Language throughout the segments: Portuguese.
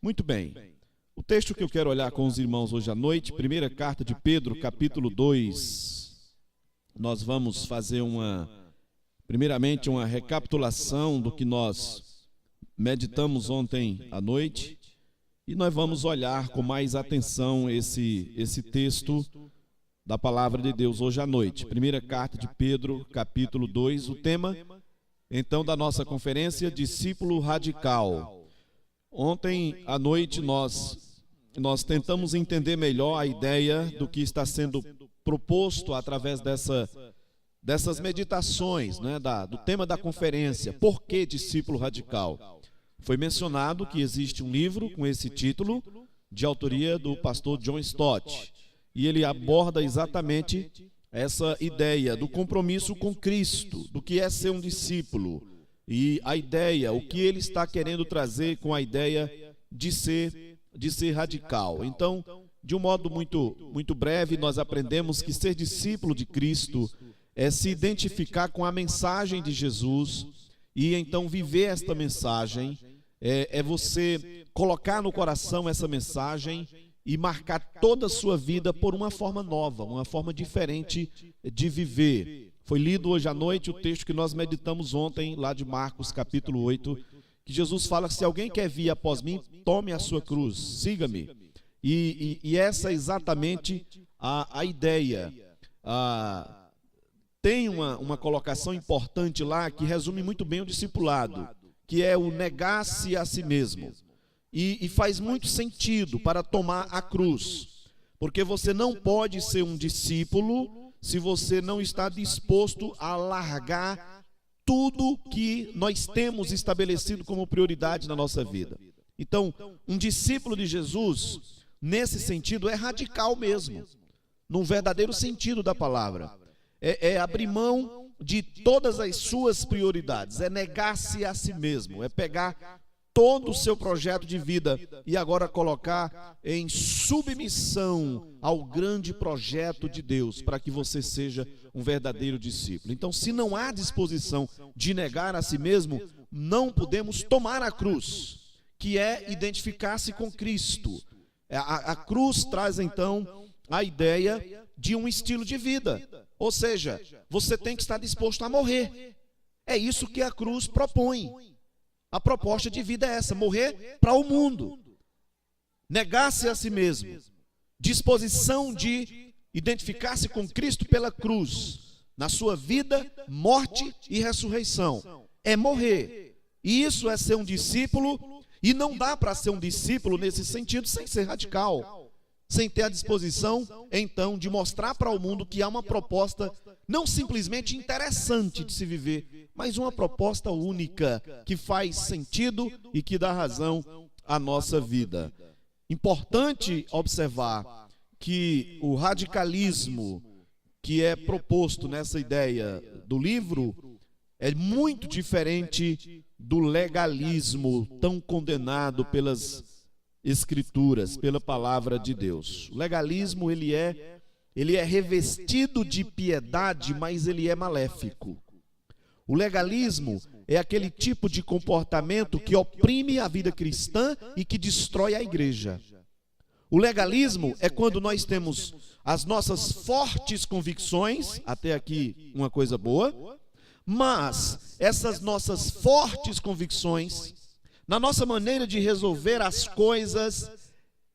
Muito bem. O texto que eu quero olhar com os irmãos hoje à noite, primeira carta de Pedro, capítulo 2. Nós vamos fazer primeiramente uma recapitulação do que nós meditamos ontem à noite. E nós vamos olhar com mais atenção esse texto da palavra de Deus hoje à noite. Primeira carta de Pedro, capítulo 2, o tema, então, da nossa conferência, discípulo radical. Ontem à noite nós tentamos entender melhor a ideia do que está sendo proposto através dessas meditações, né, do tema da conferência. Por que discípulo radical? Foi mencionado que existe um livro com esse título, de autoria do pastor John Stott, e ele aborda exatamente essa ideia do compromisso com Cristo, do que é ser um discípulo, e a ideia, o que ele está querendo trazer com a ideia de ser radical. Então, de um modo muito breve, nós aprendemos que ser discípulo de Cristo é se identificar com a mensagem de Jesus e então viver esta mensagem, é você colocar no coração essa mensagem e marcar toda a sua vida por uma forma nova, uma forma diferente de viver. Foi lido hoje à noite o texto que nós meditamos ontem, lá de Marcos, capítulo 8, que Jesus fala: se alguém quer vir após mim, tome a sua cruz, siga-me. E essa é exatamente a ideia. Tem uma colocação importante lá que resume muito bem o discipulado, que é o negar-se a si mesmo. E faz muito sentido para tomar a cruz, porque você não pode ser um discípulo se você não está disposto a largar tudo que nós temos estabelecido como prioridade na nossa vida. Então, um discípulo de Jesus, nesse sentido, é radical mesmo, no verdadeiro sentido da palavra. É abrir mão de todas as suas prioridades, é negar-se a si mesmo, é pegar todo o seu projeto de vida e agora colocar em submissão ao grande projeto de Deus, para que você seja um verdadeiro discípulo. Então, se não há disposição de negar a si mesmo, não podemos tomar a cruz, que é identificar-se com Cristo. A cruz traz, então, a ideia de um estilo de vida, ou seja, você tem que estar disposto a morrer. É isso que a cruz propõe. A proposta de vida é essa: morrer para o mundo, negar-se a si mesmo, disposição de identificar-se com Cristo pela cruz, na sua vida, morte e ressurreição, é morrer. E isso é ser um discípulo, e não dá para ser um discípulo nesse sentido sem ser radical, sem ter a disposição, então, de mostrar para o mundo que há uma proposta não simplesmente interessante de se viver, mas uma proposta única, que faz sentido e que dá razão à nossa vida. Importante observar que o radicalismo que é proposto nessa ideia do livro é muito diferente do legalismo tão condenado pelas Escrituras, pela palavra de Deus. O legalismo, ele é revestido de piedade, mas ele é maléfico. O legalismo é aquele tipo de comportamento que oprime a vida cristã e que destrói a igreja. O legalismo é quando nós temos as nossas fortes convicções, até aqui uma coisa boa, mas essas nossas fortes convicções, na nossa maneira de resolver as coisas,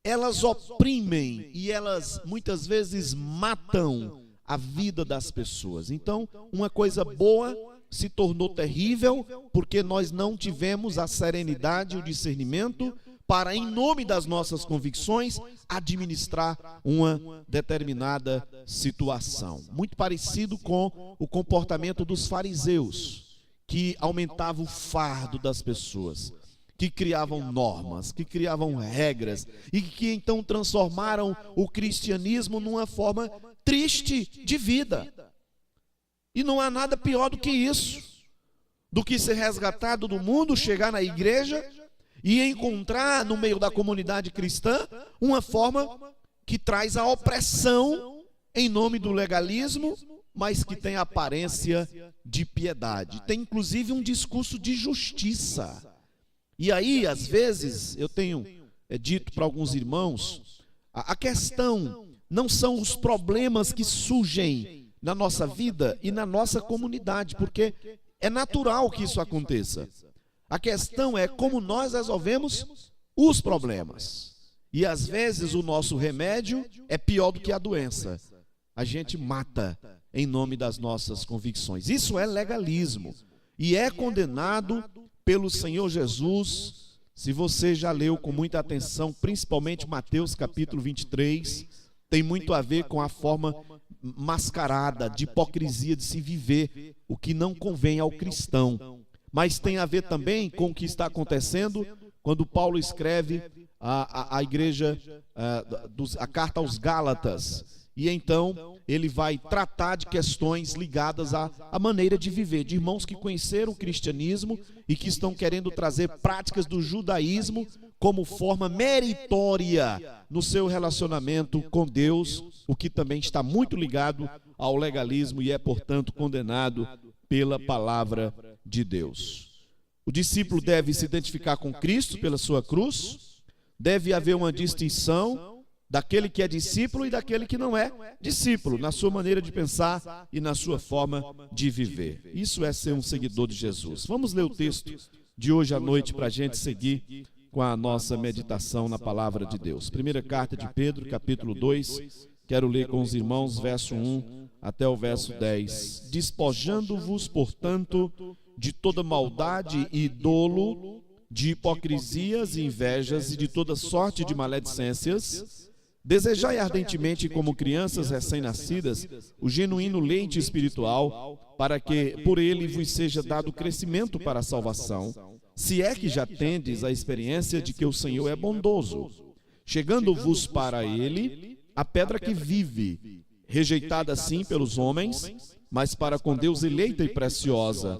elas oprimem e elas muitas vezes matam a vida das pessoas. Então, uma coisa boa se tornou terrível porque nós não tivemos a serenidade e o discernimento para, em nome das nossas convicções, administrar uma determinada situação. Muito parecido com o comportamento dos fariseus, que aumentavam o fardo das pessoas, que criavam normas, que criavam regras e que então transformaram o cristianismo numa forma triste de vida. E não há nada pior do que isso, do que ser resgatado do mundo, chegar na igreja e encontrar no meio da comunidade cristã uma forma que traz a opressão em nome do legalismo, mas que tem aparência de piedade. Tem inclusive um discurso de justiça. E aí, às vezes, eu tenho dito para alguns irmãos, a questão não são os problemas que surgem na nossa vida e na nossa comunidade, porque é natural que isso aconteça. A questão é como nós resolvemos os problemas. E às vezes o nosso remédio é pior do que a doença. A gente mata em nome das nossas convicções. Isso é legalismo e é condenado pelo Senhor Jesus. Se você já leu com muita atenção, principalmente Mateus capítulo 23, tem muito a ver com a forma mascarada de hipocrisia de se viver o que não convém ao cristão. Mas tem a ver também com o que está acontecendo quando Paulo escreve a igreja, a carta aos Gálatas. E então ele vai tratar de questões ligadas à maneira de viver, de irmãos que conheceram o cristianismo e que estão querendo trazer práticas do judaísmo como forma meritória no seu relacionamento com Deus, o que também está muito ligado ao legalismo e é, portanto, condenado pela palavra de Deus. O discípulo deve se identificar com Cristo pela sua cruz, deve haver uma distinção daquele que é discípulo e daquele que não é discípulo, na sua maneira de pensar e na sua forma de viver. Isso é ser um seguidor de Jesus. Vamos ler o texto de hoje à noite para a gente seguir com a nossa meditação na palavra de Deus. Primeira carta de Pedro, capítulo 2, quero ler com os irmãos, verso 1 até o verso 10. Despojando-vos, portanto, de toda maldade e dolo, de hipocrisias e invejas e de toda sorte de maledicências, desejai ardentemente, como crianças recém-nascidas, o genuíno leite espiritual, para que por ele vos seja dado crescimento para a salvação, se é que já tendes a experiência de que o Senhor é bondoso, chegando-vos para ele a pedra que vive, rejeitada sim pelos homens, mas para com Deus eleita e preciosa.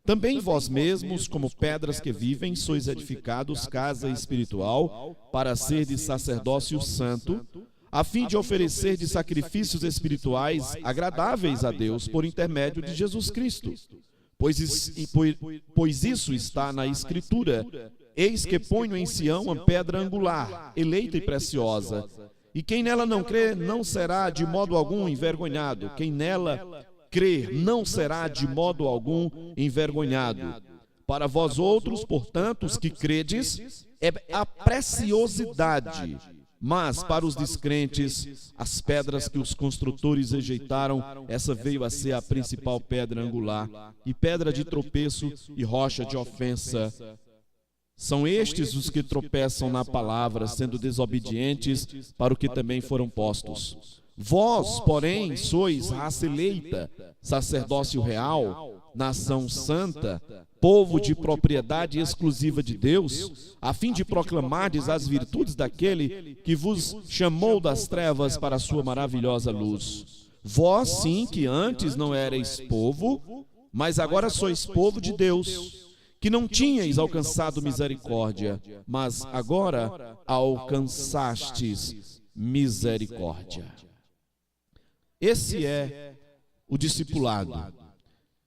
Também vós mesmos, como pedras que vivem, sois edificados casa espiritual, para ser de sacerdócio santo, a fim de oferecer de sacrifícios espirituais agradáveis a Deus por intermédio de Jesus Cristo. Pois isso está na Escritura: eis que ponho em Sião uma pedra angular, eleita e preciosa, e quem nela não crê não será de modo algum envergonhado. Quem nela crer não será de modo algum envergonhado. Para vós outros, portanto, os que credes, é a preciosidade, mas para os descrentes, as pedras que os construtores rejeitaram, essa veio a ser a principal pedra angular, e pedra de tropeço e rocha de ofensa. São estes os que tropeçam na palavra, sendo desobedientes para o que também foram postos. Vós, porém, sois raça eleita, sacerdócio real, nação santa, povo de propriedade exclusiva de Deus, a fim de proclamardes as virtudes daquele que vos chamou das trevas para a sua maravilhosa luz. Vós, sim, que antes não erais povo, mas agora sois povo de Deus, que não tinhais alcançado misericórdia, mas agora alcançastes misericórdia. Esse é o discipulado.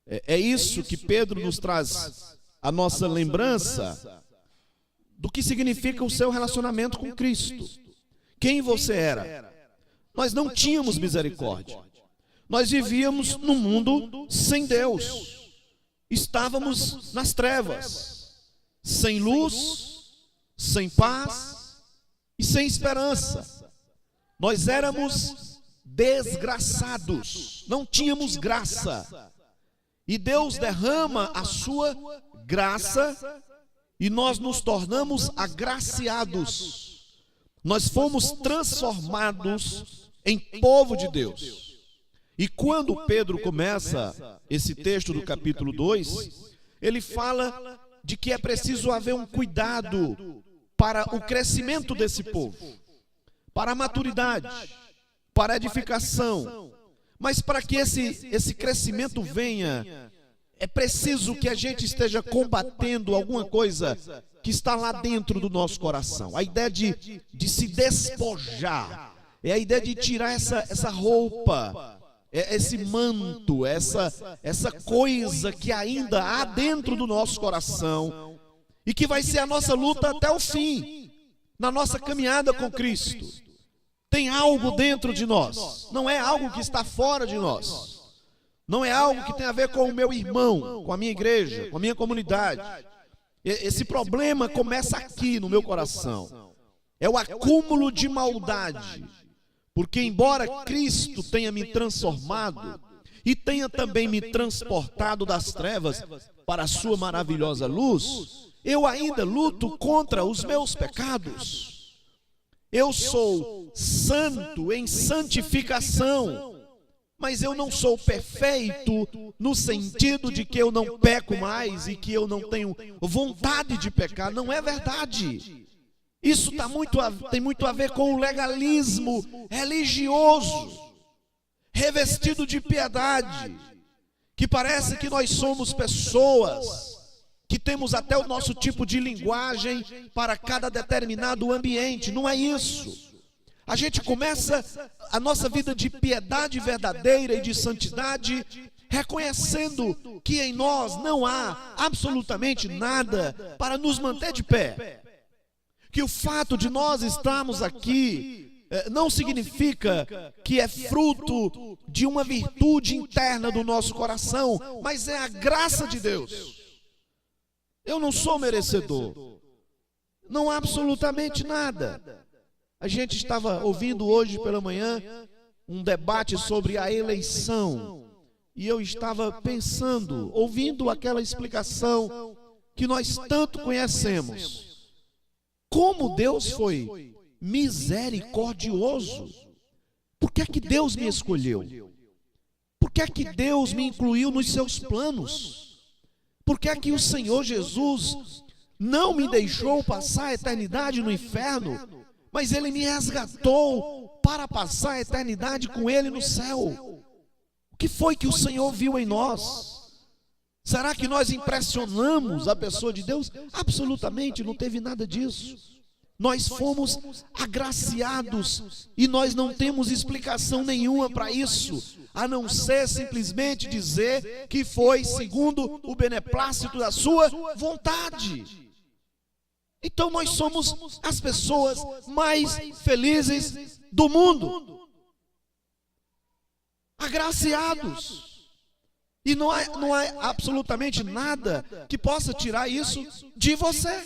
É isso que Pedro nos traz a nossa lembrança do que significa o seu relacionamento com Cristo. Quem você era? Nós não tínhamos misericórdia. Nós vivíamos num mundo sem Deus. Estávamos nas trevas, sem luz, sem paz e sem esperança. Nós éramos desgraçados, não tínhamos graça. E Deus derrama a sua graça e nós nos tornamos agraciados. Nós fomos transformados em povo de Deus. E quando Pedro começa esse texto do capítulo 2, ele fala de que é preciso haver um cuidado para o crescimento desse povo, para a maturidade, para a edificação. Mas para que esse crescimento venha, é preciso que a gente esteja combatendo alguma coisa que está lá dentro do nosso coração. A ideia de se despojar, é a ideia de tirar essa roupa, esse manto, essa coisa que ainda há dentro do nosso coração e que vai ser a nossa luta até o fim. na nossa caminhada com Cristo, tem algo dentro de nós, não é algo que está fora de nós, não é algo que tem a ver com o meu irmão, com a minha igreja, com a minha comunidade. Esse problema começa aqui no meu coração, é o acúmulo de maldade, porque embora Cristo tenha me transformado e tenha também me transportado das trevas para a sua maravilhosa luz, eu ainda luto contra os meus pecados. Eu sou santo em santificação, mas eu não sou perfeito no sentido de que eu não peco mais e que eu não tenho vontade de pecar. Não é verdade. Isso tem muito a ver com o legalismo religioso, revestido de piedade, que parece que nós somos pessoas que temos até o nosso tipo de linguagem para cada determinado ambiente. Não é isso. A gente começa a nossa vida de piedade verdadeira e de santidade reconhecendo que em nós não há absolutamente nada para nos manter de pé. Que o fato de nós estarmos aqui não significa que é fruto de uma virtude interna do nosso coração, mas é a graça de Deus. Eu não sou merecedor, não há absolutamente nada. A gente estava ouvindo hoje pela manhã um debate sobre a eleição, e eu estava pensando, ouvindo aquela explicação que nós tanto conhecemos, como Deus foi misericordioso. Por que é que Deus me escolheu? Por que é que Deus me incluiu nos seus planos? Por que é que o Senhor Jesus não me deixou passar a eternidade no inferno, mas Ele me resgatou para passar a eternidade com Ele no céu? O que foi que o Senhor viu em nós? Será que nós impressionamos a pessoa de Deus? Absolutamente, não teve nada disso. Nós fomos agraciados e nós não temos explicação nenhuma para isso, a não ser simplesmente dizer que foi segundo o beneplácito da sua vontade. Então nós somos as pessoas mais felizes do mundo, agraciados, e não há absolutamente nada que possa tirar isso de você.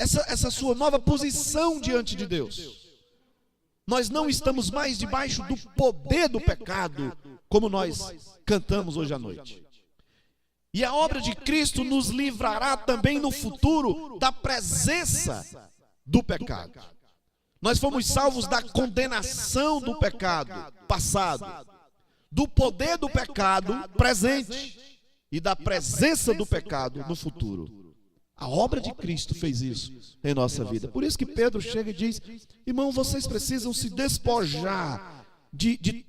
Essa sua nova posição diante de Deus. Nós não estamos mais debaixo do poder do pecado, como nós cantamos hoje à noite. E a obra de Cristo nos livrará também no futuro da presença do pecado. Nós fomos salvos da condenação do pecado passado, do poder do pecado presente e da presença do pecado no futuro. A obra de Cristo fez isso em nossa vida. Por isso que Pedro chega e diz: irmão, vocês precisam se despojar de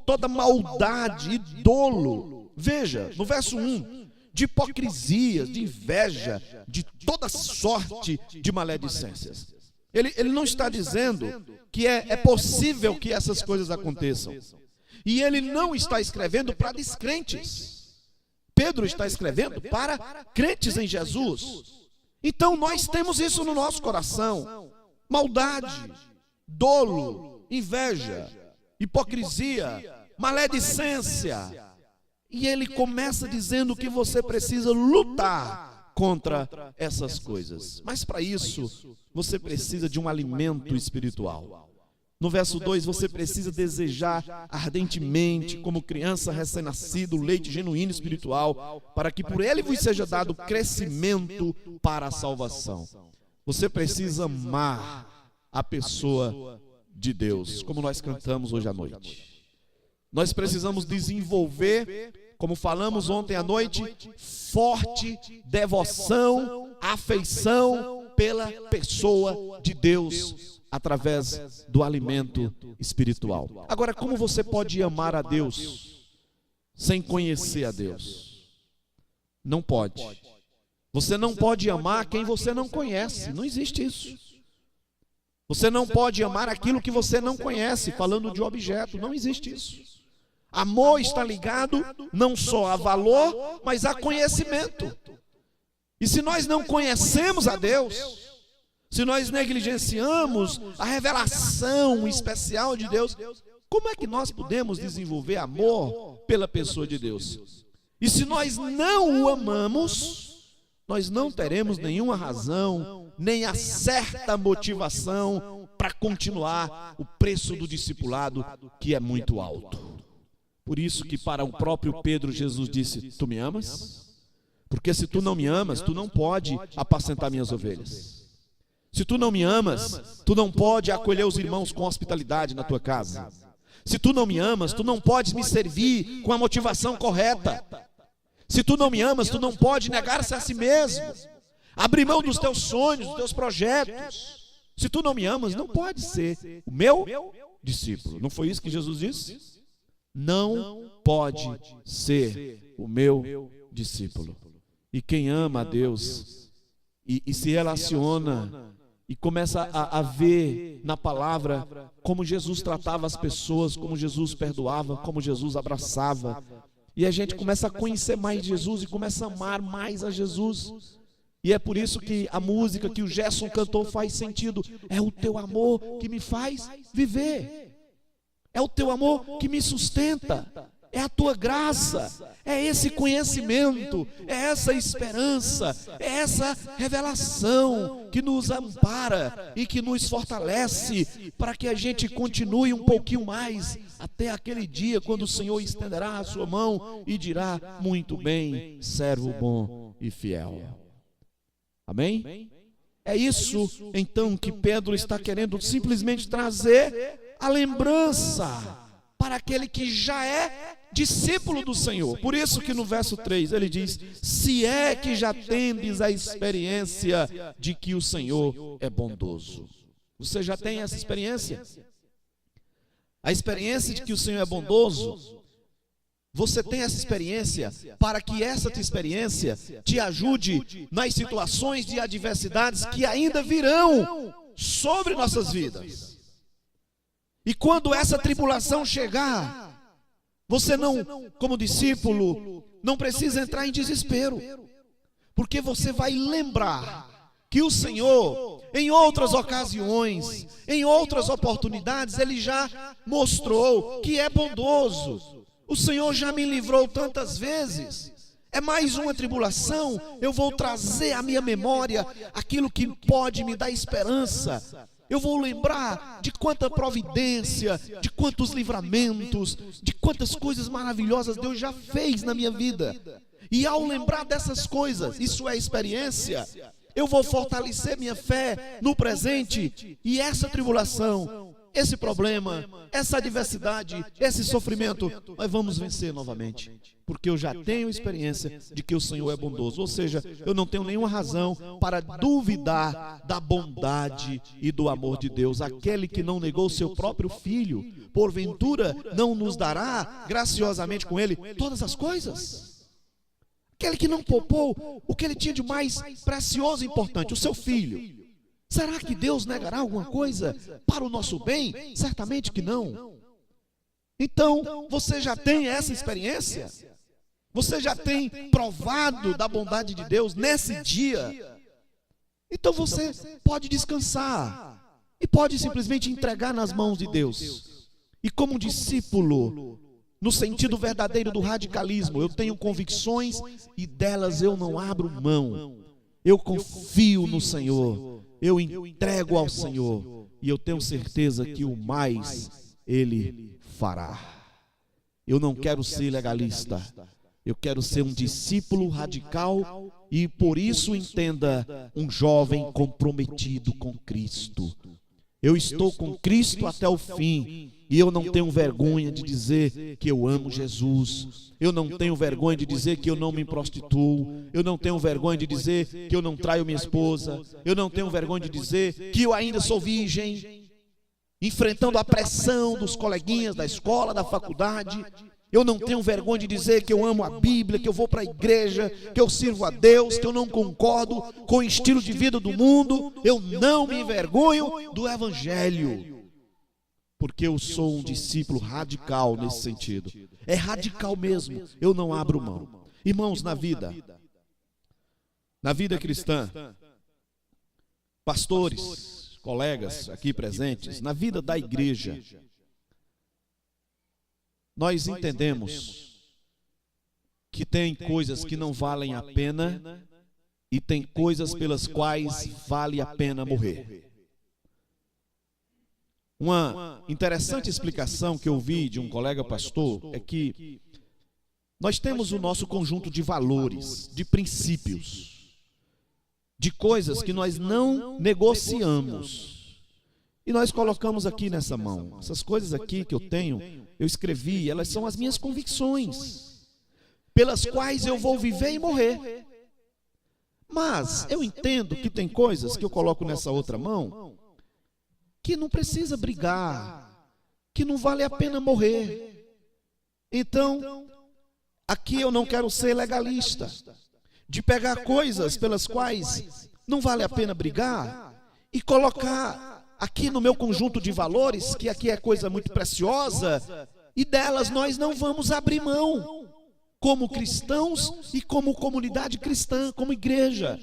toda maldade e dolo. Veja, no verso 1, de hipocrisia, de inveja, de toda sorte de maledicências. Ele não está dizendo que é possível que essas coisas aconteçam. E ele não está escrevendo para descrentes. Pedro está escrevendo para crentes em Jesus. Então nós temos isso no nosso coração: maldade, dolo, inveja, hipocrisia, maledicência. E ele começa dizendo que você precisa lutar contra essas coisas. Mas para isso, você precisa de um alimento espiritual. No verso 2, você precisa desejar ardentemente, como criança recém-nascida, o leite genuíno espiritual, para que por ele vos seja dado crescimento para a salvação. Você precisa amar a pessoa de Deus, como nós cantamos hoje à noite. Nós precisamos desenvolver, como falamos ontem à noite, forte devoção, afeição pela pessoa de Deus, através do alimento espiritual. Agora, como você pode amar a Deus sem conhecer a Deus? Não pode. Você não pode amar quem você não conhece. Não existe isso. Você não pode amar aquilo que você não conhece, falando de objeto. Não existe isso. Amor está ligado não só a valor, mas a conhecimento. E se nós não conhecemos a Deus, se nós negligenciamos a revelação especial de Deus, como é que nós podemos desenvolver amor pela pessoa de Deus? E se nós não o amamos, nós não teremos nenhuma razão, nem a certa motivação para continuar o preço do discipulado, que é muito alto. Por isso que para o próprio Pedro, Jesus disse: tu me amas? Porque se tu não me amas, tu não pode apacentar minhas ovelhas. Se tu não me amas, tu não pode acolher os irmãos com hospitalidade na tua casa. Se tu não me amas, tu não podes me servir com a motivação correta. Se tu não me amas, tu não pode negar-se a si mesmo, abrir mão dos teus sonhos, dos teus projetos. Se tu não me amas, não pode ser o meu discípulo. Não foi isso que Jesus disse? Não pode ser o meu discípulo. E quem ama a Deus e se relaciona e começa a ver na palavra como Jesus tratava as pessoas, como Jesus perdoava, como Jesus abraçava. E a gente começa a conhecer mais Jesus e começa a amar mais a Jesus. E é por isso que a música que o Gerson cantou faz sentido. É o teu amor que me faz viver. É o teu amor que me sustenta. É a tua graça. É esse conhecimento. É essa esperança. É essa revelação que nos ampara e que nos fortalece para que a gente continue um pouquinho mais até aquele dia quando o Senhor estenderá a sua mão e dirá: muito bem, servo bom e fiel. Amém? É isso então que Pedro está querendo simplesmente trazer a lembrança para aquele que já é discípulo do Senhor. Por isso que no verso 3 ele diz: se é que já tendes a experiência de que o Senhor é bondoso. Você já tem essa experiência? A experiência de que o Senhor é bondoso. Você tem essa experiência para que essa tua experiência te ajude nas situações de adversidades que ainda virão sobre nossas vidas. E quando essa tribulação chegar, você não, como discípulo, não precisa entrar em desespero, porque você vai lembrar que o Senhor, em outras ocasiões, em outras oportunidades, Ele já mostrou que é bondoso. O Senhor já me livrou tantas vezes. É mais uma tribulação, eu vou trazer à minha memória aquilo que pode me dar esperança. Eu vou lembrar de quanta providência, de quantos livramentos, de quantas coisas maravilhosas Deus já fez na minha vida. E ao lembrar dessas coisas, isso é experiência, eu vou fortalecer minha fé no presente. E essa tribulação, esse problema, essa adversidade, esse sofrimento, nós vamos vencer novamente, porque eu já tenho experiência de que o Senhor é bondoso. Ou seja, eu não tenho nenhuma razão para duvidar da bondade e do amor de Deus. Aquele que não negou seu próprio filho, porventura não nos dará graciosamente com ele todas as coisas? Aquele que não poupou o que ele tinha de mais precioso e importante, o seu filho. Será que Deus negará alguma coisa para o nosso bem? Certamente que não. Então, você já tem essa experiência? Você já tem provado da bondade de Deus nesse dia? Então você pode descansar e pode simplesmente entregar nas mãos de Deus. E como discípulo, no sentido verdadeiro do radicalismo, eu tenho convicções e delas eu não abro mão. Eu confio no Senhor, eu entrego ao Senhor e eu tenho certeza que o mais Ele fará. Eu não quero ser legalista, eu quero ser um discípulo radical e por isso entenda, um jovem comprometido com Cristo. Eu estou com Cristo até o fim e eu não tenho vergonha de dizer que eu amo Jesus. Eu não tenho vergonha de dizer que eu não me prostituo. Eu não tenho vergonha de dizer que eu não traio minha esposa. Eu não tenho vergonha de dizer que eu ainda sou virgem, enfrentando a pressão dos coleguinhas da escola, da faculdade. Eu não tenho vergonha de dizer que eu amo a Bíblia, que eu vou para a igreja, que eu sirvo a Deus, que eu não concordo com o estilo de vida do mundo. Eu não me envergonho do Evangelho, porque eu sou um discípulo radical nesse sentido. É radical mesmo, eu não abro mão. Irmãos, na vida cristã, pastores, colegas aqui presentes, na vida da igreja, nós entendemos que tem coisas que não valem a pena e tem coisas pelas quais vale a pena morrer. Uma interessante explicação que eu vi de um colega pastor é que nós temos o nosso conjunto de valores, de princípios, de coisas que nós não negociamos. E nós colocamos aqui nessa mão. Essas coisas aqui que eu tenho, eu escrevi, elas são as minhas convicções, pelas quais eu vou viver e morrer. Mas eu entendo que tem coisas que eu coloco nessa outra mão que não precisa brigar, que não vale a pena morrer. Então, aqui eu não quero ser legalista, de pegar coisas pelas quais não vale a pena brigar e colocar aqui no meu conjunto de valores, que aqui é coisa muito preciosa, e delas nós não vamos abrir mão, como cristãos e como comunidade cristã, como igreja.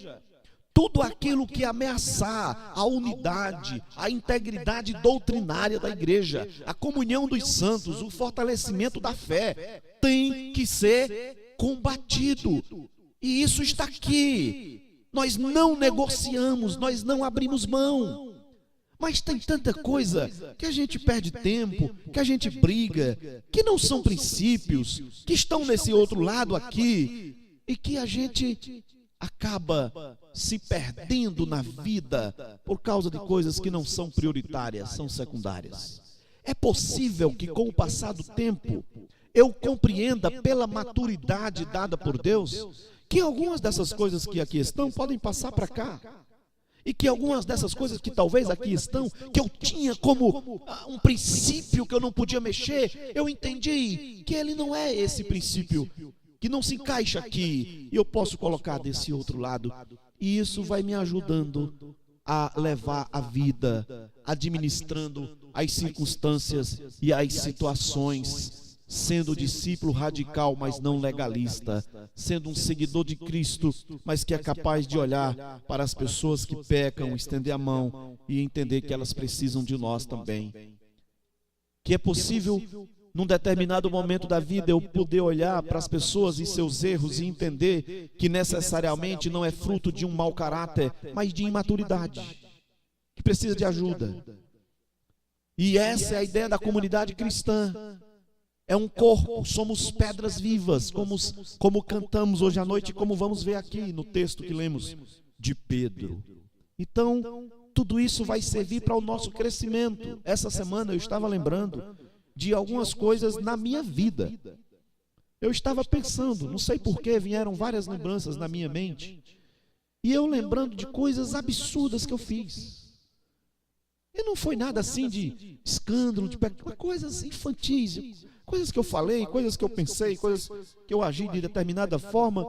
Tudo aquilo que ameaçar a unidade, a integridade doutrinária da igreja, a comunhão dos santos, o fortalecimento da fé, tem que ser combatido. E isso está aqui. Nós não negociamos, nós não abrimos mão. Mas tem tanta coisa que a gente perde tempo, que a gente briga, que não são princípios, que estão nesse outro lado aqui, e que a gente acaba se perdendo na vida por causa de coisas que não são prioritárias, são secundárias. É possível que com o passar do tempo eu compreenda pela maturidade dada por Deus que algumas dessas coisas que aqui estão podem passar para cá. E que algumas dessas coisas que talvez aqui estão, que eu tinha como um princípio que eu não podia mexer, eu entendi que ele não é esse princípio, que não se encaixa aqui, e eu posso colocar desse outro lado. E isso vai me ajudando a levar a vida, administrando as circunstâncias e as situações, sendo discípulo radical, mas não legalista, sendo um seguidor de Cristo, mas que é capaz de olhar para as pessoas que pecam, estender a mão e entender que elas precisam de nós também. Que é possível, num determinado momento da vida, eu poder olhar para as pessoas e seus erros e entender que necessariamente não é fruto de um mau caráter, mas de imaturidade, que precisa de ajuda. E essa é a ideia da comunidade cristã. É um corpo, somos pedras vivas, como cantamos hoje à noite, como vamos ver aqui no texto que lemos de Pedro. Então, tudo isso vai servir para o nosso crescimento. Essa semana eu estava lembrando de algumas coisas na minha vida. Eu estava pensando, não sei porquê, vieram várias lembranças na minha mente, e eu lembrando de coisas absurdas que eu fiz. E não foi nada assim de escândalo, de coisas infantis, coisas que eu falei, coisas que eu pensei, coisas que eu agi de determinada forma.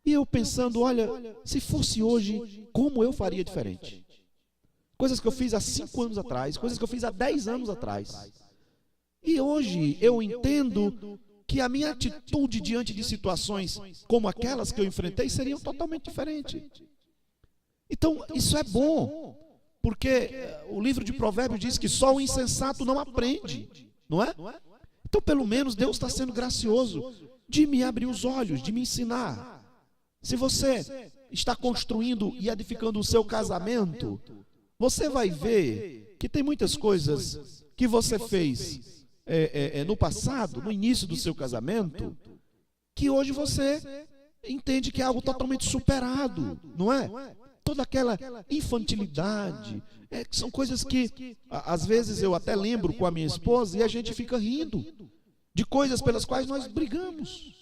E eu pensando, olha, se fosse hoje, como eu faria diferente? Coisas que eu fiz há 5 anos atrás, coisas que eu fiz há 10 anos atrás. E hoje eu entendo que a minha atitude diante de situações como aquelas que eu enfrentei seriam totalmente diferentes. Então, isso é bom, porque o livro de Provérbios diz que só o insensato não aprende, não é? Então, pelo menos, Deus está sendo gracioso de me abrir os olhos, de me ensinar. Se você está construindo e edificando o seu casamento, você vai ver que tem muitas coisas que você fez no passado, no início do seu casamento, que hoje você entende que é algo totalmente superado, não é? Toda aquela infantilidade, são coisas que às vezes eu até lembro com a minha esposa e a gente fica rindo de coisas pelas quais nós brigamos.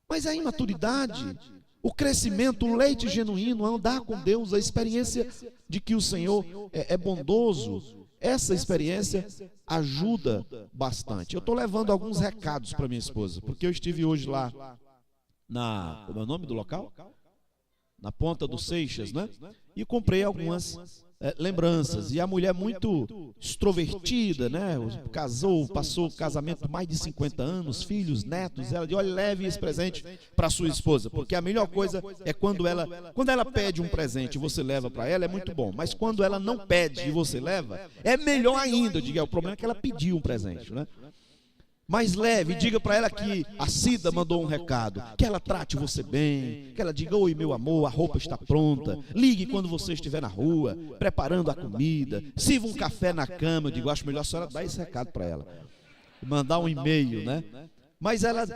Mas a imaturidade, o crescimento, o leite genuíno, andar com Deus, a experiência de que o Senhor é bondoso, essa experiência ajuda bastante. Eu estou levando alguns recados para minha esposa, porque eu estive hoje lá como é o nome do local? na ponta do Seixas, né? E comprei algumas lembranças. E a mulher muito extrovertida, né? Casou, passou o casamento mais de 50 anos, filhos, netos. Ela disse: olha, leve esse presente para sua esposa, porque a melhor coisa é quando ela pede um presente e você leva para ela, é muito bom. Mas quando ela não pede e você leva, é melhor ainda. Eu digo, o problema é que ela pediu um presente, né? Mas leve, diga para ela que a Cida mandou um recado, que ela trate você bem, que ela diga: oi meu amor, a roupa está pronta, ligue quando você estiver na rua, preparando a comida, sirva um café na cama. Eu digo: acho melhor a senhora dar esse recado para ela, mandar um e-mail, né? Mas ela,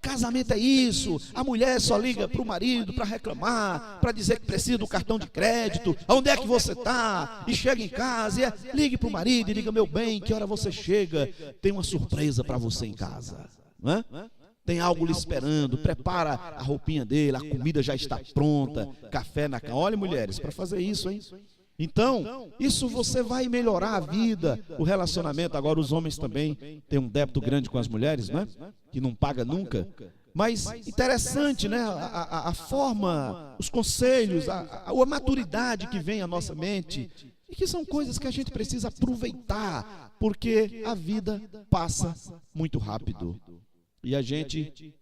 casamento é isso, a mulher só liga para o marido para reclamar, para dizer que precisa do cartão de crédito, onde é que você está, e chega em casa, ligue para o marido e diga: meu bem, que hora você chega, tem uma surpresa para você em casa, não é? Tem algo lhe esperando, prepara a roupinha dele, a comida já está pronta, café na cama. Olha, mulheres, para fazer isso, hein? Então, isso você vai melhorar a vida, o relacionamento. Agora, os homens também têm um débito grande com as mulheres, né? Que não paga nunca. Mas interessante, né? A forma, os conselhos, a maturidade que vem à nossa mente, e que são coisas que a gente precisa aproveitar, porque a vida passa muito rápido. E a gente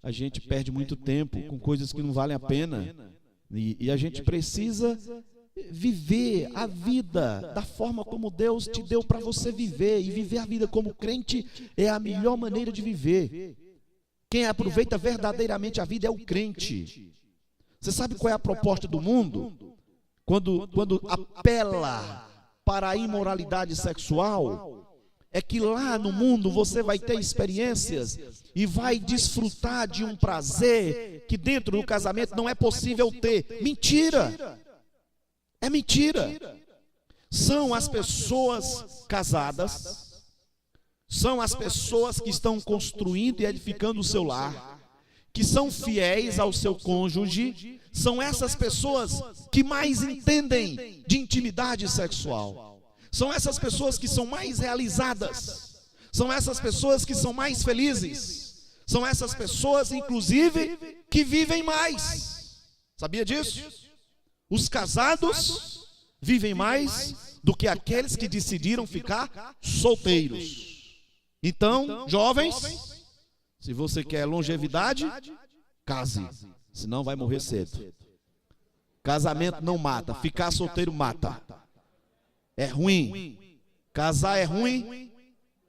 perde muito tempo com coisas que não valem a pena. E a gente precisa viver a vida da forma como Deus te deu para você viver. E viver a vida como crente é a melhor maneira de viver. Quem aproveita verdadeiramente a vida é o crente. Você sabe qual é a proposta do mundo? Quando apela para a imoralidade sexual, é que lá no mundo você vai ter experiências e vai desfrutar de um prazer que dentro do casamento não é possível ter. Mentira! É mentira. São as pessoas casadas, são as pessoas que estão construindo e edificando o seu lar, que são fiéis ao seu cônjuge, são essas pessoas que mais entendem de intimidade sexual, são essas pessoas que são mais realizadas, são essas pessoas que são mais felizes, são essas pessoas, inclusive, que vivem mais. Sabia disso? Os casados vivem mais do que aqueles que decidiram ficar solteiros. Então, jovens, se você quer longevidade, case, senão vai morrer cedo. Casamento não mata, ficar solteiro mata. É ruim. Casar é ruim,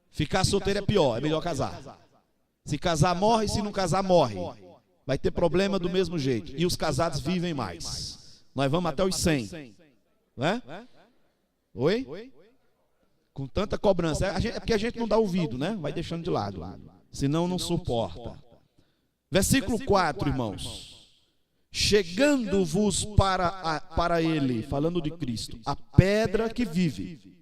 ficar solteiro é pior, é melhor casar. Se casar morre, se não casar morre. Vai ter problema do mesmo jeito. E os casados vivem mais. Nós vamos até os 100, não é? Oi? Com tanta cobrança. É porque a gente não dá ouvido, né? Vai deixando de lado, senão não suporta. Versículo 4, irmãos. Chegando-vos para ele, falando de Cristo, a pedra que vive,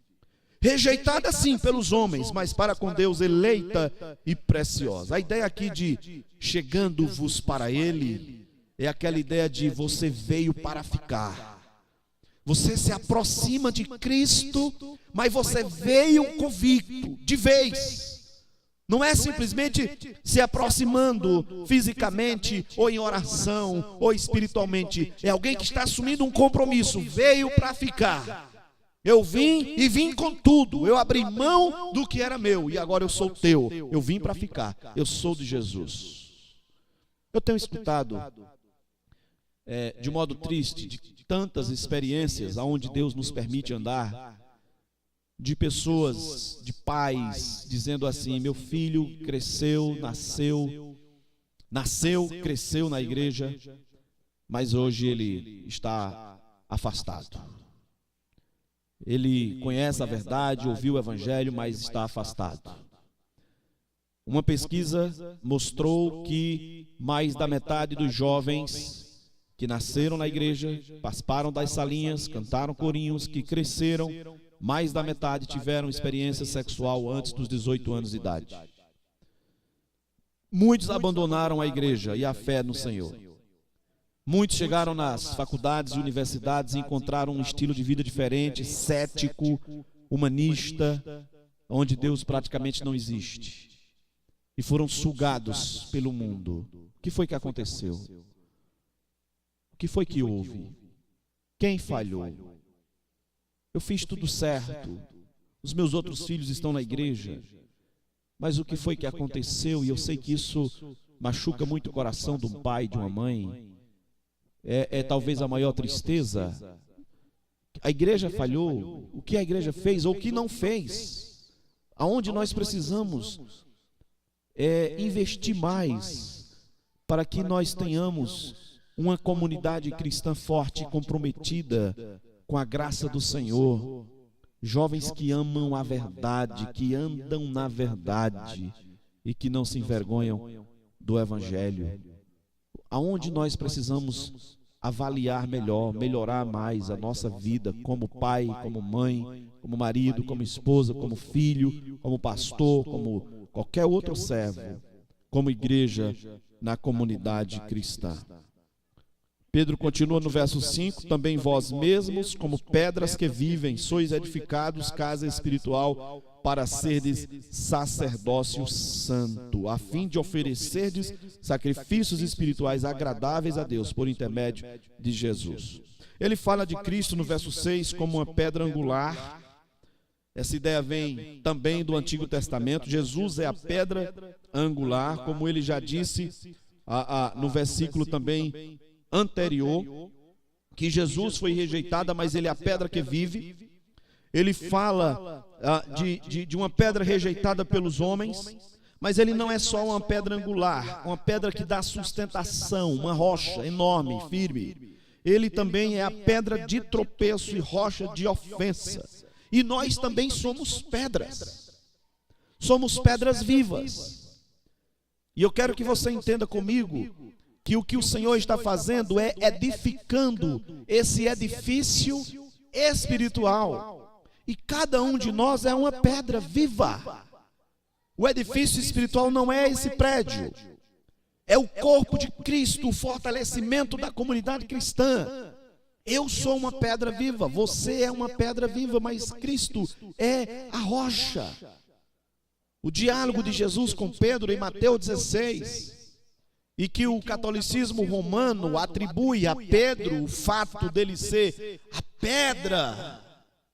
rejeitada sim pelos homens, mas para com Deus eleita e preciosa. A ideia aqui de chegando-vos para ele é aquela ideia de você veio para ficar. Você se aproxima de Cristo, mas você veio convicto, de vez. Não é simplesmente se aproximando fisicamente, ou em oração, ou espiritualmente. É alguém que está assumindo um compromisso, veio para ficar. Eu vim e vim com tudo. Eu abri mão do que era meu e agora eu sou teu. Eu vim para ficar. Eu sou de Jesus. Eu tenho escutado de modo triste, de tantas experiências aonde Deus nos permite andar, de pessoas, de pais, dizendo assim: meu filho cresceu, cresceu na igreja, mas hoje ele está afastado. Ele conhece a verdade, ouviu o evangelho, mas está afastado. Uma pesquisa mostrou que mais da metade dos jovens que nasceram na igreja, participaram das salinhas, cantaram corinhos, que cresceram, mais da metade tiveram experiência sexual antes dos 18 anos de idade. Muitos abandonaram a igreja e a fé no Senhor. Muitos chegaram nas faculdades e universidades e encontraram um estilo de vida diferente, cético, humanista, onde Deus praticamente não existe. E foram sugados pelo mundo. O que foi que aconteceu? O que foi que houve? Quem falhou? Eu fiz tudo certo. Os meus outros filhos estão na igreja. Mas o que foi que aconteceu? E eu sei que isso machuca muito o coração de um pai e de uma mãe. É talvez a maior tristeza. A igreja falhou. O que a igreja fez ou o que não fez? Aonde nós precisamos investir mais para que nós tenhamos uma comunidade cristã forte e comprometida com a graça do Senhor. Jovens que amam a verdade, que andam na verdade e que não se envergonham do Evangelho. Aonde nós precisamos avaliar melhor, melhorar mais a nossa vida como pai, como mãe, como marido, como esposa, como filho, como pastor, como qualquer outro servo, como igreja na comunidade cristã. Pedro continua no verso 5, também vós mesmos, como pedras que vivem, sois edificados casa espiritual para serdes sacerdócio santo, a fim de oferecerdes sacrifícios espirituais agradáveis a Deus por intermédio de Jesus. Ele fala de Cristo no verso 6 como uma pedra angular. Essa ideia vem também do Antigo Testamento. Jesus é a pedra angular, como ele já disse no versículo também anterior, que Jesus foi rejeitado, mas ele é a pedra que vive. Ele fala de uma pedra rejeitada pelos homens, mas ele não é só uma pedra angular, uma pedra que dá sustentação, uma rocha enorme, firme. Ele também é a pedra de tropeço e rocha de ofensa. E nós também somos pedras vivas. E eu quero que você entenda comigo que o que o Senhor está fazendo é edificando esse edifício espiritual. E cada um de nós é uma pedra viva. O edifício espiritual não é esse prédio. É o corpo de Cristo, o fortalecimento da comunidade cristã. Eu sou uma pedra viva, você é uma pedra viva, mas Cristo é a rocha. O diálogo de Jesus com Pedro em Mateus 16... e que o catolicismo romano atribui a Pedro o fato dele ser a pedra,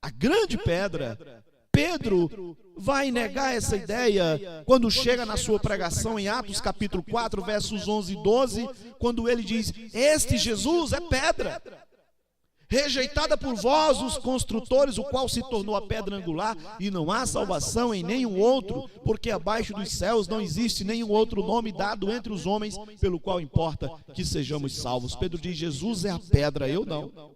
a grande pedra. Pedro vai negar essa ideia quando chega na sua pregação em Atos capítulo 4, versos 11 e 12, quando ele diz: este Jesus é pedra, rejeitada por vós, os construtores, o qual se tornou a pedra angular, e não há salvação em nenhum outro, porque abaixo dos céus não existe nenhum outro nome dado entre os homens, pelo qual importa que sejamos salvos. Pedro diz: Jesus é a pedra, eu não.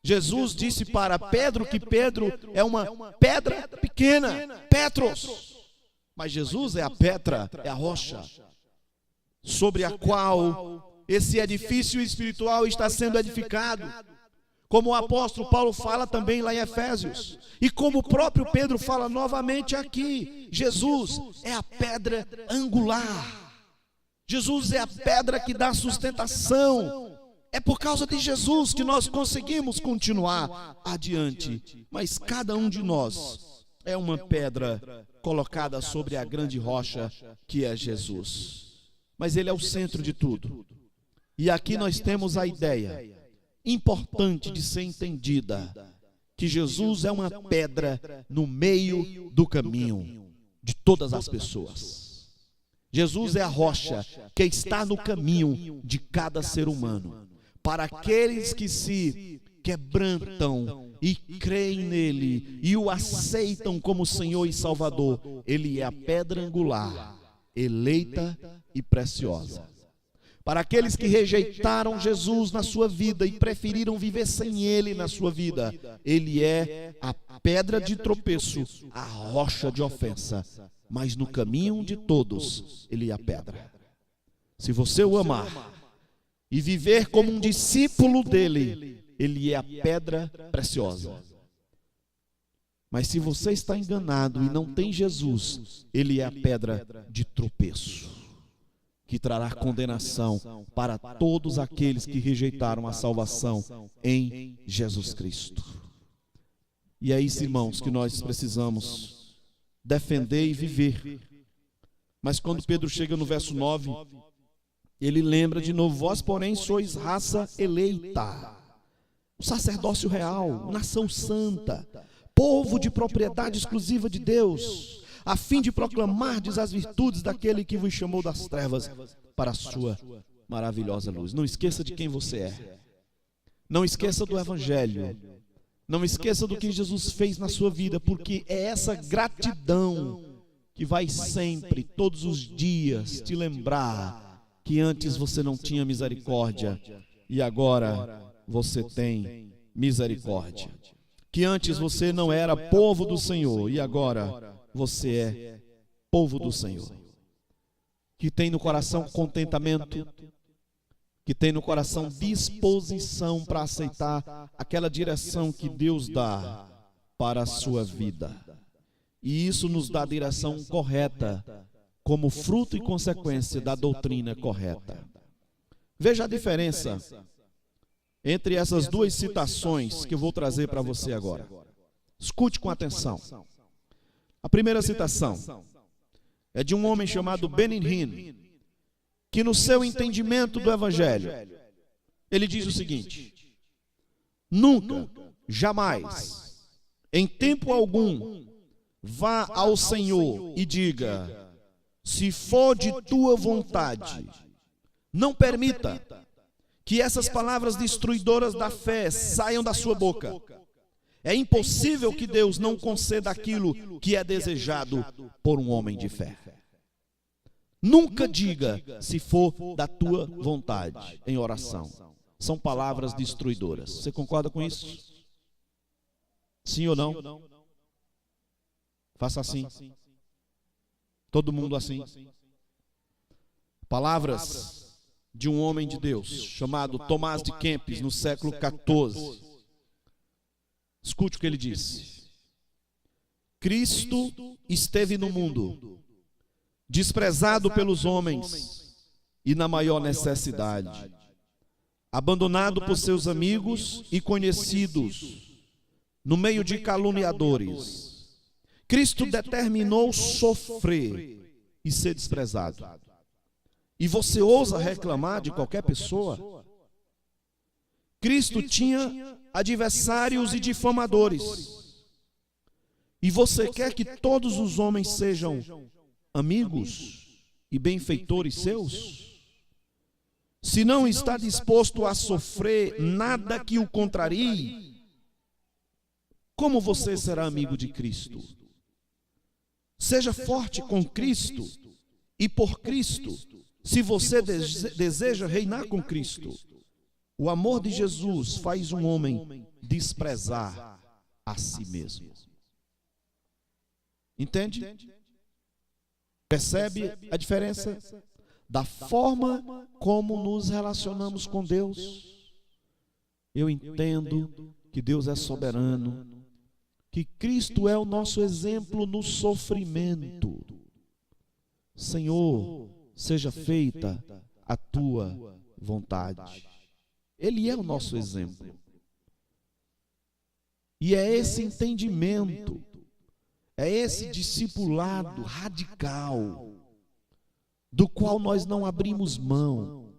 Jesus disse para Pedro que Pedro é uma pedra pequena, Petros, mas Jesus é a pedra, é a rocha, sobre a qual esse edifício espiritual está sendo edificado, como o apóstolo Paulo fala também lá em Efésios, e como o próprio Pedro fala novamente aqui. Jesus é a pedra angular, Jesus é a pedra que dá sustentação. É por causa de Jesus que nós conseguimos continuar adiante, mas cada um de nós é uma pedra colocada sobre a grande rocha que é Jesus, mas ele é o centro de tudo. E aqui nós temos a ideia importante de ser entendida, que Jesus é uma pedra no meio do caminho de todas as pessoas. Jesus é a rocha que está no caminho de cada ser humano. Para aqueles que se quebrantam e creem nele e o aceitam como Senhor e Salvador, ele é a pedra angular, eleita e preciosa. Para aqueles que rejeitaram Jesus na sua vida e preferiram viver sem ele na sua vida, ele é a pedra de tropeço, a rocha de ofensa, mas no caminho de todos, ele é a pedra. Se você o amar e viver como um discípulo dele, ele é a pedra preciosa. Mas se você está enganado e não tem Jesus, ele é a pedra de tropeço, que trará condenação para todos aqueles que rejeitaram a salvação em Jesus Cristo. E é isso, irmãos, que nós precisamos defender e viver. Mas quando Pedro chega no verso 9, Ele lembra de novo: vós, porém, sois raça eleita, o sacerdócio real, nação santa, povo de propriedade exclusiva de Deus, a fim de proclamardes as virtudes daquele que vos chamou das trevas para a sua maravilhosa luz. Não esqueça de quem você é. Não esqueça do Evangelho. Não esqueça do que Jesus fez na sua vida, porque é essa gratidão que vai sempre, todos os dias, te lembrar que antes você não tinha misericórdia e agora você tem misericórdia. Que antes você não era povo do Senhor e agora você é povo do Senhor. Que tem no coração contentamento, que tem no coração disposição para aceitar aquela direção que Deus dá para a sua vida. E isso nos dá a direção correta, como fruto e consequência da doutrina correta. Veja a diferença entre essas duas citações que eu vou trazer para você agora. Escute com atenção. A primeira citação é de um homem chamado Benny Hinn, que no seu entendimento do Evangelho, ele diz o seguinte: nunca, jamais, em tempo algum, vá ao Senhor e diga: se for de tua vontade. Não permita que essas palavras destruidoras da fé saiam da sua boca. É impossível que Deus não conceda aquilo que é desejado por um homem de fé. Nunca diga se for da tua vontade em oração. São palavras destruidoras. Você concorda com isso? Sim ou não? Faça assim. Todo mundo assim. Palavras de um homem de Deus chamado Tomás de Kempis no século XIV. Escute o que ele disse: Cristo esteve no mundo, desprezado pelos homens e na maior necessidade, abandonado por seus amigos e conhecidos, no meio de caluniadores. Cristo determinou sofrer e ser desprezado. E você ousa reclamar de qualquer pessoa? Cristo tinha adversários e difamadores. E você quer que todos os homens sejam amigos e benfeitores seus? Se não está disposto a sofrer nada que o contrarie, como você será amigo de Cristo? Seja forte com Cristo e por Cristo, se você deseja reinar com Cristo. O amor de Jesus faz um homem desprezar a si mesmo. Entende? Percebe a diferença da forma como nos relacionamos com Deus? Eu entendo que Deus é soberano, que Cristo é o nosso exemplo no sofrimento. Senhor, seja feita a tua vontade. Ele é o nosso exemplo. E é esse entendimento, é esse discipulado radical, do qual nós não abrimos mão,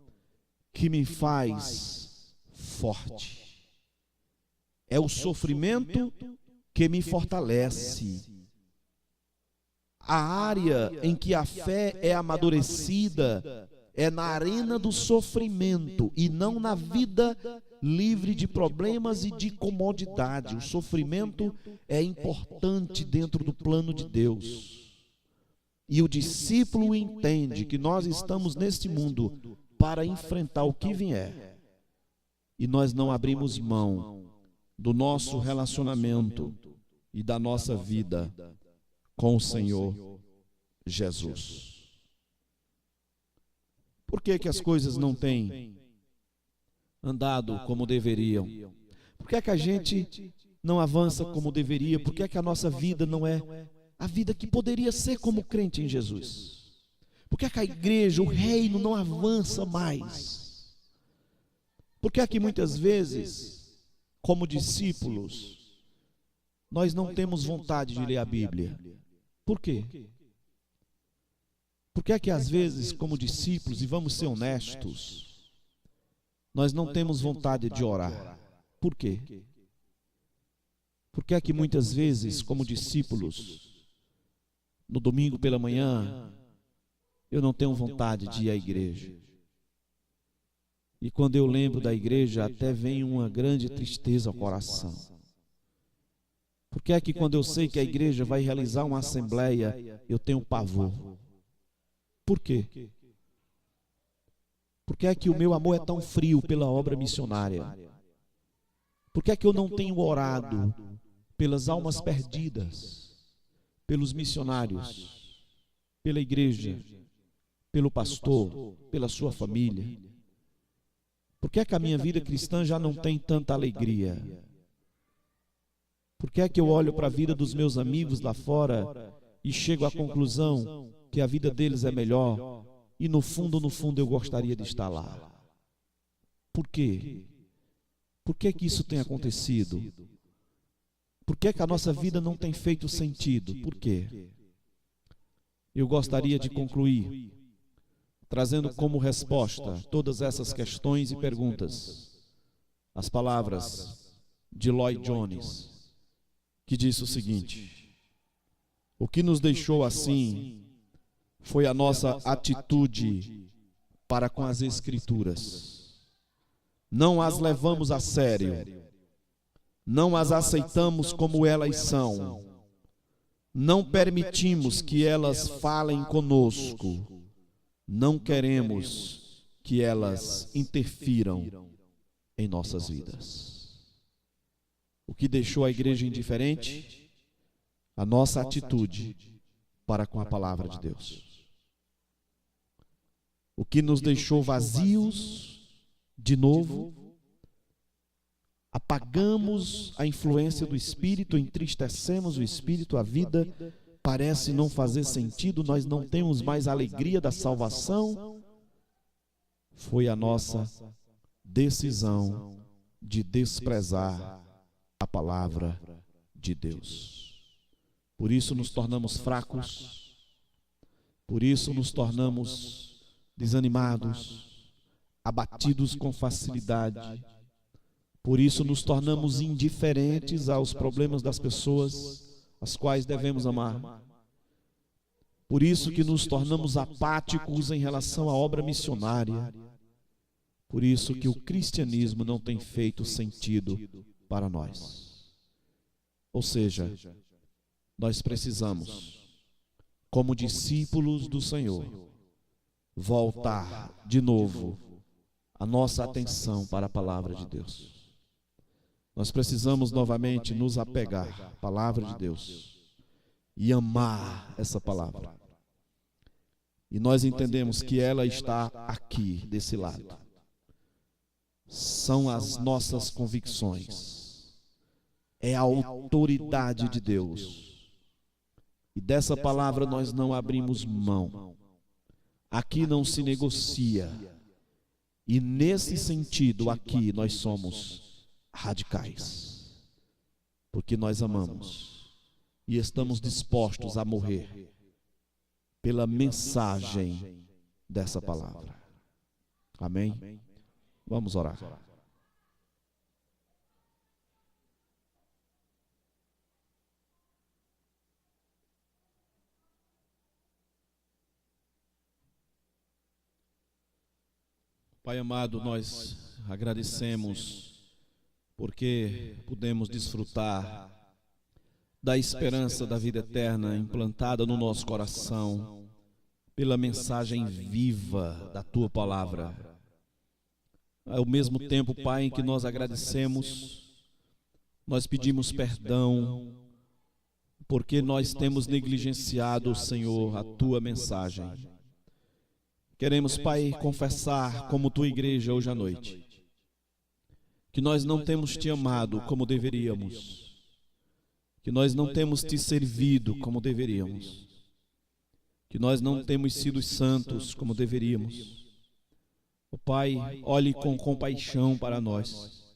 que me faz forte. É o sofrimento que me fortalece. A área em que a fé é amadurecida é na arena do sofrimento e não na vida livre de problemas e de comodidade. O sofrimento é importante dentro do plano de Deus. E o discípulo entende que nós estamos neste mundo para enfrentar o que vier. E nós não abrimos mão do nosso relacionamento e da nossa vida com o Senhor Jesus. Por que as coisas não têm andado como deveriam? Por que a gente não avança como deveria? Por que a nossa vida não é a vida que poderia ser como crente em Jesus? Por que a igreja, o reino não avança mais? Por que muitas vezes, como discípulos, nós não temos vontade de ler a Bíblia? Por quê? Por que é que às vezes, como discípulos, e vamos ser honestos, nós não temos vontade de orar? Por quê? Por que é que muitas vezes, como discípulos, no domingo pela manhã, eu não tenho vontade de ir à igreja? E quando eu lembro da igreja, até vem uma grande tristeza ao coração. Por que é que quando eu sei que a igreja vai realizar uma assembleia, eu tenho pavor? Por quê? Por que é que o meu amor é tão frio pela obra missionária? Por que é que eu não tenho orado pelas almas perdidas, pelos missionários, pela igreja, pelo pastor, pela sua família? Por que é que a minha vida cristã já não tem tanta alegria? Por que é que eu olho para a vida dos meus amigos lá fora e chego à conclusão que a vida deles é melhor e no fundo eu gostaria de estar lá? Por quê? Por que que isso tem acontecido? Por que que a nossa vida não tem feito sentido? Por quê? Eu gostaria de concluir trazendo como resposta todas essas questões e perguntas as palavras de Lloyd Jones, que disse o seguinte: o que nos deixou assim foi a nossa atitude para com as Escrituras. Não as levamos a sério, não as aceitamos como elas são, não permitimos que elas falem conosco, não queremos que elas interfiram em nossas vidas. O que deixou a igreja indiferente? A nossa atitude para com a palavra de Deus. O que nos deixou vazios, de novo, apagamos a influência do Espírito, entristecemos o Espírito, a vida parece não fazer sentido, nós não temos mais a alegria da salvação. Foi a nossa decisão de desprezar a palavra de Deus. Por isso nos tornamos fracos, por isso nos tornamos desanimados, abatidos com facilidade, por isso nos tornamos indiferentes aos problemas das pessoas as quais devemos amar. Por isso que nos tornamos apáticos em relação à obra missionária. Por isso que o cristianismo não tem feito sentido para nós. Ou seja, nós precisamos, como discípulos do Senhor, voltar de novo a nossa atenção para a palavra de Deus. Nós precisamos novamente nos apegar à palavra de Deus e amar essa palavra. E nós entendemos que ela está aqui, desse lado. São as nossas convicções. É a autoridade de Deus. E dessa palavra nós não abrimos mão. Aqui não se negocia. E nesse sentido, aqui nós somos radicais, porque nós amamos e estamos dispostos a morrer pela mensagem dessa palavra. Amém? Vamos orar. Pai amado, nós agradecemos porque podemos desfrutar da esperança da vida eterna implantada no nosso coração pela mensagem viva da Tua palavra. Ao mesmo tempo, Pai, em que nós agradecemos, nós pedimos perdão porque nós temos negligenciado, Senhor, a Tua mensagem. Queremos, Pai, confessar como Tua igreja hoje à noite que nós não temos Te amado como deveríamos, que nós não temos Te servido como deveríamos, que nós não temos sido santos como deveríamos. Oh, Pai, olhe com compaixão para nós,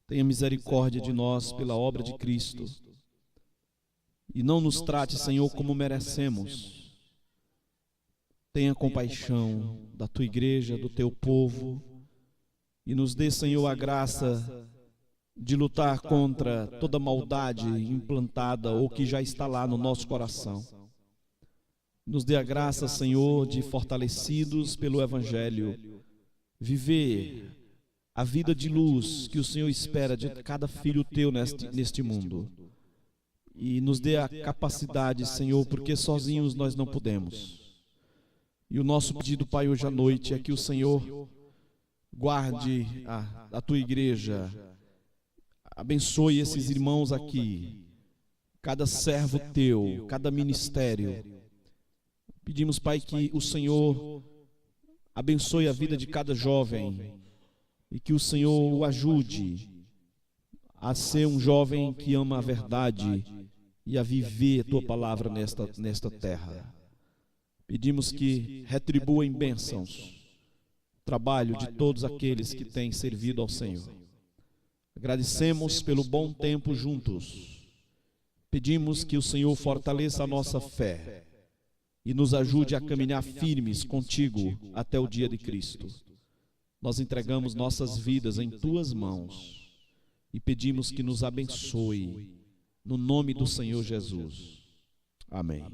tenha misericórdia de nós pela obra de Cristo, e não nos trate, Senhor, como merecemos, tenha compaixão da tua igreja, do teu povo, e nos dê, Senhor, a graça de lutar contra toda maldade implantada ou que já está lá no nosso coração. Nos dê a graça, Senhor, de fortalecidos pelo Evangelho, viver a vida de luz que o Senhor espera de cada filho teu neste mundo. E nos dê a capacidade, Senhor, porque sozinhos nós não podemos. E o nosso pedido, Pai, hoje à noite é que o Senhor guarde a tua igreja, abençoe esses irmãos aqui, cada servo teu, cada ministério. Pedimos, Pai, que o Senhor abençoe a vida de cada jovem e que o Senhor o ajude a ser um jovem que ama a verdade e a viver a tua palavra nesta terra. Pedimos que retribua em bênçãos o trabalho de todos aqueles que têm servido ao Senhor. Agradecemos pelo bom tempo juntos. Pedimos que o Senhor fortaleça a nossa fé e nos ajude a caminhar firmes contigo até o dia de Cristo. Nós entregamos nossas vidas em tuas mãos e pedimos que nos abençoe no nome do Senhor Jesus. Amém.